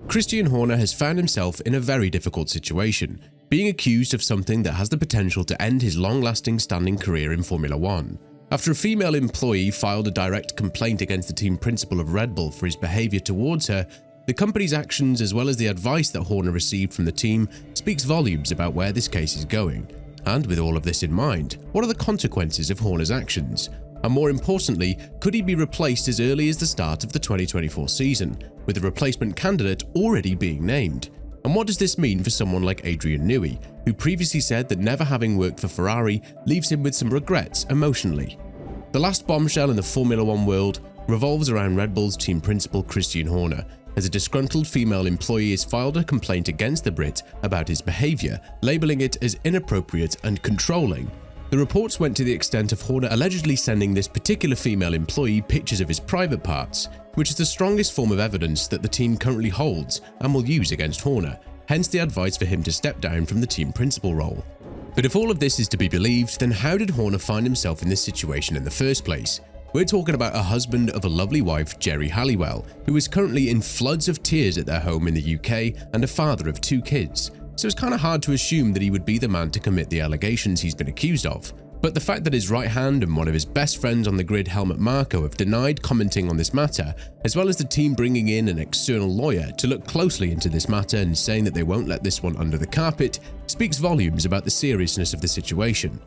Christian Horner has found himself in a very difficult situation, being accused of something that has the potential to end his long-lasting standing career in Formula One. After a female employee filed a direct complaint against the team principal of Red Bull for his behavior towards her, the company's actions as well as the advice that Horner received from the team speaks volumes about where this case is going. And with all of this in mind, what are the consequences of Horner's actions? And more importantly, could he be replaced as early as the start of the 2024 season, with a replacement candidate already being named? And what does this mean for someone like Adrian Newey, who previously said that never having worked for Ferrari leaves him with some regrets emotionally? The last bombshell in the Formula One world revolves around Red Bull's team principal Christian Horner, as a disgruntled female employee has filed a complaint against the Brit about his behavior, labeling it as inappropriate and controlling. The reports went to the extent of Horner allegedly sending this particular female employee pictures of his private parts, which is the strongest form of evidence that the team currently holds and will use against Horner, hence the advice for him to step down from the team principal role. But if all of this is to be believed, then how did Horner find himself in this situation in the first place? We're talking about a husband of a lovely wife, Geri Halliwell, who is currently in floods of tears at their home in the UK and a father of 2 kids. So it's kind of hard to assume that he would be the man to commit the allegations he's been accused of. But the fact that his right hand and one of his best friends on the grid, Helmut Marko, have denied commenting on this matter, as well as the team bringing in an external lawyer to look closely into this matter and saying that they won't let this one under the carpet, speaks volumes about the seriousness of the situation.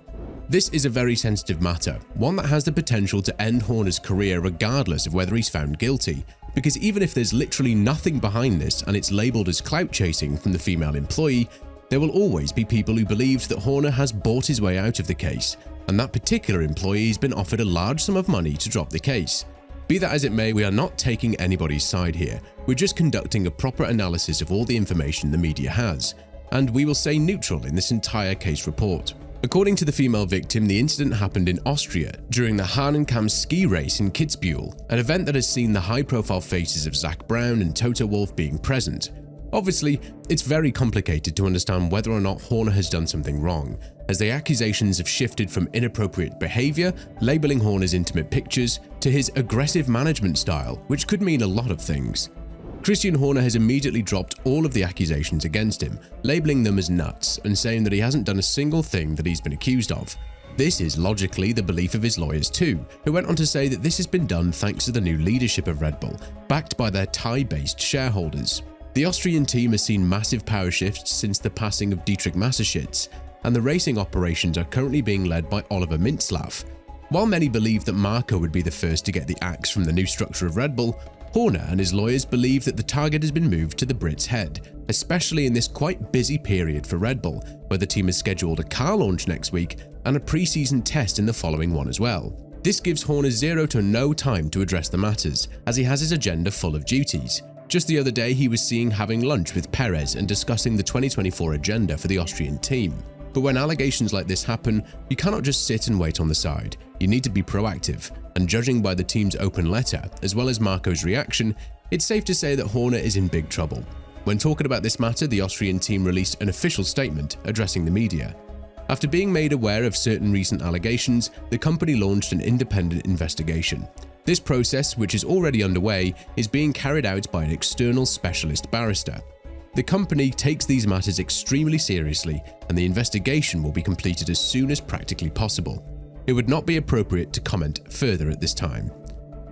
This is a very sensitive matter, one that has the potential to end Horner's career regardless of whether he's found guilty, because even if there's literally nothing behind this and it's labelled as clout chasing from the female employee, there will always be people who believed that Horner has bought his way out of the case, and that particular employee has been offered a large sum of money to drop the case. Be that as it may, we are not taking anybody's side here, we're just conducting a proper analysis of all the information the media has, and we will stay neutral in this entire case report. According to the female victim, the incident happened in Austria during the Hahnenkamm ski race in Kitzbühel, an event that has seen the high-profile faces of Zak Brown and Toto Wolff being present. Obviously, it's very complicated to understand whether or not Horner has done something wrong, as the accusations have shifted from inappropriate behavior, labeling Horner's intimate pictures, to his aggressive management style, which could mean a lot of things. Christian Horner has immediately dropped all of the accusations against him, labeling them as nuts and saying that he hasn't done a single thing that he's been accused of. This is logically the belief of his lawyers too, who went on to say that this has been done thanks to the new leadership of Red Bull, backed by their Thai-based shareholders. The Austrian team has seen massive power shifts since the passing of Dietrich Mateschitz, and the racing operations are currently being led by Oliver Mintzlaff. While many believe that Marko would be the first to get the axe from the new structure of Red Bull, Horner and his lawyers believe that the target has been moved to the Brit's head, especially in this quite busy period for Red Bull, where the team has scheduled a car launch next week and a pre-season test in the following one as well. This gives Horner zero to no time to address the matters, as he has his agenda full of duties. Just the other day, he was seen having lunch with Perez and discussing the 2024 agenda for the Austrian team. But when allegations like this happen, you cannot just sit and wait on the side. You need to be proactive, and judging by the team's open letter, as well as Marko's reaction, it's safe to say that Horner is in big trouble. When talking about this matter, the Austrian team released an official statement addressing the media. After being made aware of certain recent allegations, the company launched an independent investigation. This process, which is already underway, is being carried out by an external specialist barrister. The company takes these matters extremely seriously, and the investigation will be completed as soon as practically possible. It would not be appropriate to comment further at this time.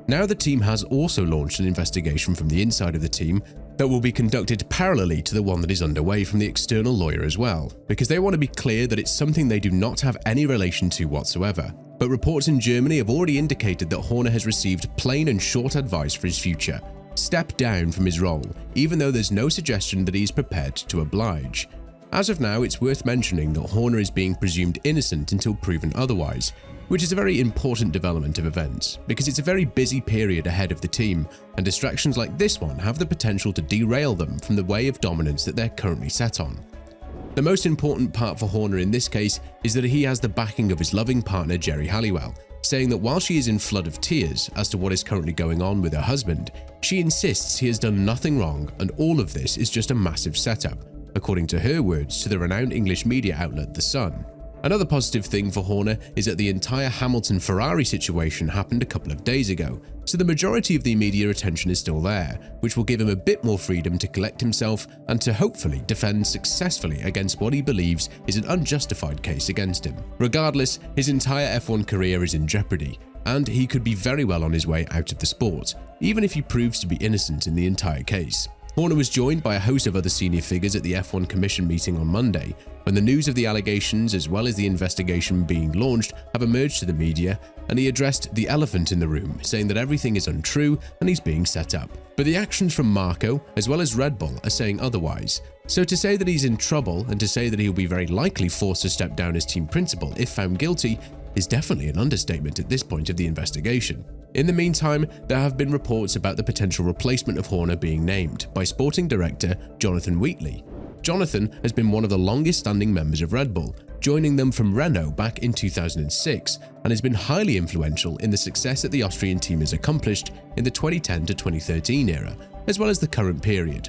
Now the team has also launched an investigation from the inside of the team that will be conducted parallelly to the one that is underway from the external lawyer as well, because they want to be clear that it's something they do not have any relation to whatsoever. But reports in Germany have already indicated that Horner has received plain and short advice for his future: step down from his role, even though there's no suggestion that he is prepared to oblige. As of now, it's worth mentioning that Horner is being presumed innocent until proven otherwise, which is a very important development of events, because it's a very busy period ahead of the team, and distractions like this one have the potential to derail them from the way of dominance that they're currently set on. The most important part for Horner in this case is that he has the backing of his loving partner Geri Halliwell, saying that while she is in flood of tears as to what is currently going on with her husband, she insists he has done nothing wrong and all of this is just a massive setup, according to her words to the renowned English media outlet The Sun. Another positive thing for Horner is that the entire Hamilton-Ferrari situation happened a couple of days ago, so the majority of the media attention is still there, which will give him a bit more freedom to collect himself and to hopefully defend successfully against what he believes is an unjustified case against him. Regardless, his entire F1 career is in jeopardy, and he could be very well on his way out of the sport, even if he proves to be innocent in the entire case. Horner was joined by a host of other senior figures at the F1 Commission meeting on Monday, when the news of the allegations as well as the investigation being launched have emerged to the media, and he addressed the elephant in the room, saying that everything is untrue and he's being set up. But the actions from Marco as well as Red Bull are saying otherwise. So to say that he's in trouble and to say that he'll be very likely forced to step down as team principal if found guilty is definitely an understatement at this point of the investigation. In the meantime, there have been reports about the potential replacement of Horner being named by sporting director Jonathan Wheatley. Jonathan has been one of the longest-standing members of Red Bull, joining them from Renault back in 2006, and has been highly influential in the success that the Austrian team has accomplished in the 2010 to 2013 era, as well as the current period.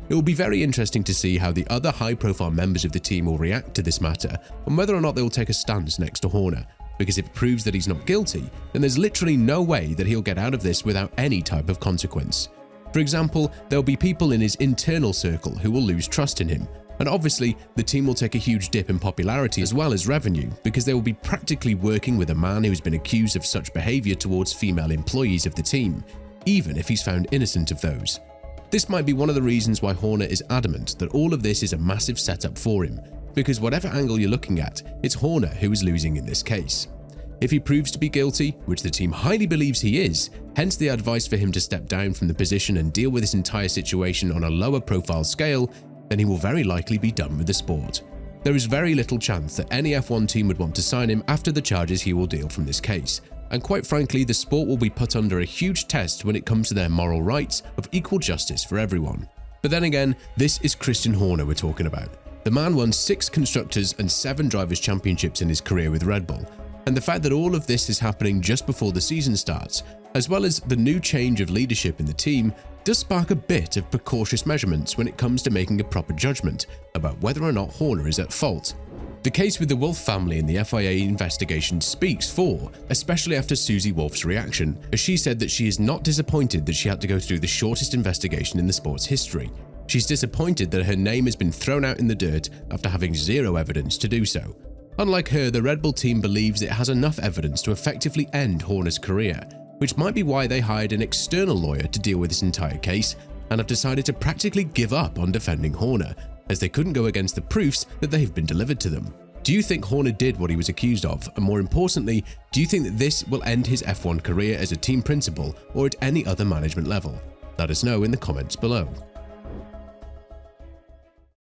It will be very interesting to see how the other high-profile members of the team will react to this matter and whether or not they will take a stance next to Horner, because if it proves that he's not guilty, then there's literally no way that he'll get out of this without any type of consequence. For example, there'll be people in his internal circle who will lose trust in him, and obviously the team will take a huge dip in popularity as well as revenue, because they will be practically working with a man who's been accused of such behavior towards female employees of the team, even if he's found innocent of those. This might be one of the reasons why Horner is adamant that all of this is a massive setup for him, because whatever angle you're looking at, it's Horner who is losing in this case. If he proves to be guilty, which the team highly believes he is, hence the advice for him to step down from the position and deal with this entire situation on a lower profile scale, then he will very likely be done with the sport. There is very little chance that any F1 team would want to sign him after the charges he will deal from this case, and quite frankly the sport will be put under a huge test when it comes to their moral rights of equal justice for everyone. But then again, this is Christian Horner we're talking about. The man won 6 Constructors and 7 Drivers' Championships in his career with Red Bull, and the fact that all of this is happening just before the season starts, as well as the new change of leadership in the team, does spark a bit of precautious measurements when it comes to making a proper judgment about whether or not Horner is at fault. The case with the Wolff family in the FIA investigation speaks for, especially after Susie Wolff's reaction, as she said that she is not disappointed that she had to go through the shortest investigation in the sport's history. She's disappointed that her name has been thrown out in the dirt after having zero evidence to do so. Unlike her, the Red Bull team believes it has enough evidence to effectively end Horner's career, which might be why they hired an external lawyer to deal with this entire case and have decided to practically give up on defending Horner, as they couldn't go against the proofs that they've been delivered to them. Do you think Horner did what he was accused of? And more importantly, do you think that this will end his F1 career as a team principal or at any other management level? Let us know in the comments below.